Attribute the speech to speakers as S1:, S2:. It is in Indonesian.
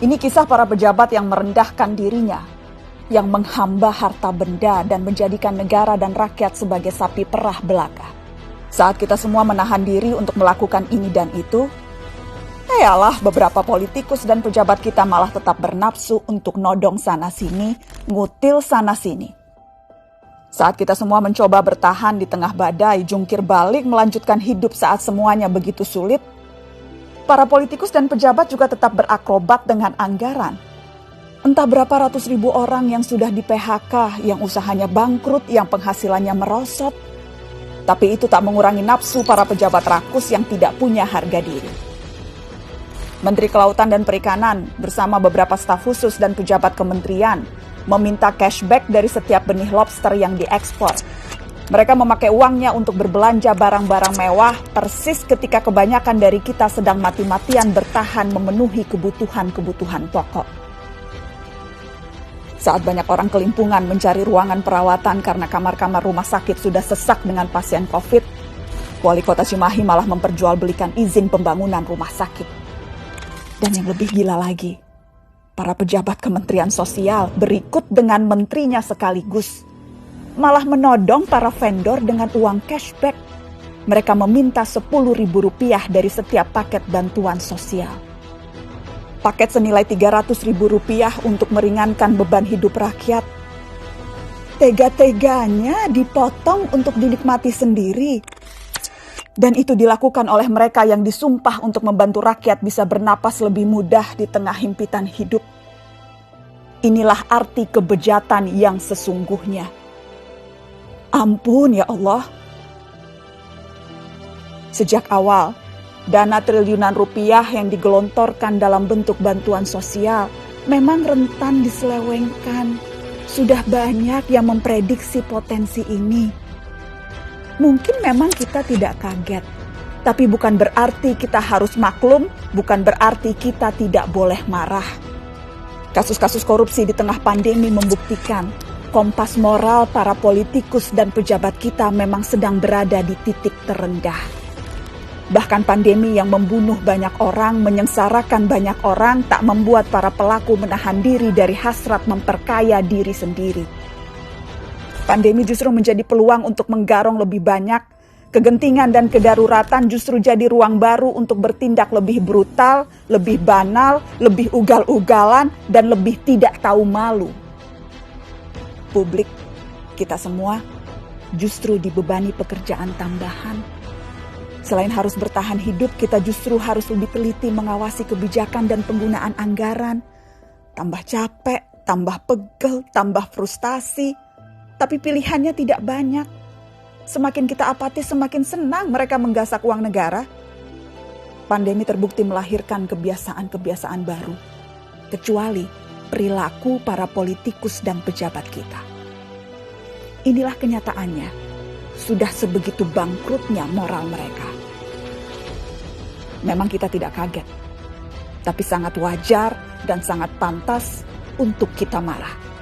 S1: Ini kisah para pejabat yang merendahkan dirinya, yang menghamba harta benda dan menjadikan negara dan rakyat sebagai sapi perah belaka. Saat kita semua menahan diri untuk melakukan ini dan itu, yalah beberapa politikus dan pejabat kita malah tetap bernafsu untuk nodong sana-sini, ngutil sana-sini. Saat kita semua mencoba bertahan di tengah badai, jungkir balik melanjutkan hidup saat semuanya begitu sulit, para politikus dan pejabat juga tetap berakrobat dengan anggaran. Entah berapa ratus ribu orang yang sudah di PHK, yang usahanya bangkrut, yang penghasilannya merosot. Tapi itu tak mengurangi nafsu para pejabat rakus yang tidak punya harga diri. Menteri Kelautan dan Perikanan bersama beberapa staf khusus dan pejabat kementerian meminta cashback dari setiap benih lobster yang diekspor. Mereka memakai uangnya untuk berbelanja barang-barang mewah persis ketika kebanyakan dari kita sedang mati-matian bertahan memenuhi kebutuhan-kebutuhan pokok. Saat banyak orang kelimpungan mencari ruangan perawatan karena kamar-kamar rumah sakit sudah sesak dengan pasien COVID, Wali Kota Cimahi malah memperjualbelikan izin pembangunan rumah sakit. Dan yang lebih gila lagi, para pejabat Kementerian Sosial berikut dengan menterinya sekaligus malah menodong para vendor dengan uang cashback. Mereka meminta Rp10.000 dari setiap paket bantuan sosial. Paket senilai Rp300.000 untuk meringankan beban hidup rakyat. Tega-teganya dipotong untuk dinikmati sendiri. Dan itu dilakukan oleh mereka yang disumpah untuk membantu rakyat bisa bernapas lebih mudah di tengah himpitan hidup. Inilah arti kebejatan yang sesungguhnya. Ampun ya Allah. Sejak awal, dana triliunan rupiah yang digelontorkan dalam bentuk bantuan sosial memang rentan diselewengkan. Sudah banyak yang memprediksi potensi ini. Mungkin memang kita tidak kaget, tapi bukan berarti kita harus maklum, bukan berarti kita tidak boleh marah. Kasus-kasus korupsi di tengah pandemi membuktikan kompas moral para politikus dan pejabat kita memang sedang berada di titik terendah. Bahkan pandemi yang membunuh banyak orang, menyengsarakan banyak orang, tak membuat para pelaku menahan diri dari hasrat memperkaya diri sendiri. Pandemi justru menjadi peluang untuk menggarong lebih banyak. Kegentingan dan kedaruratan justru jadi ruang baru untuk bertindak lebih brutal, lebih banal, lebih ugal-ugalan, dan lebih tidak tahu malu. Publik, kita semua, justru dibebani pekerjaan tambahan. Selain harus bertahan hidup, kita justru harus lebih teliti mengawasi kebijakan dan penggunaan anggaran. Tambah capek, tambah pegel, tambah frustasi. Tapi pilihannya tidak banyak. Semakin kita apatis, semakin senang mereka menggasak uang negara. Pandemi terbukti melahirkan kebiasaan-kebiasaan baru. Kecuali perilaku para politikus dan pejabat kita. Inilah kenyataannya. Sudah sebegitu bangkrutnya moral mereka. Memang kita tidak kaget. Tapi sangat wajar dan sangat pantas untuk kita marah.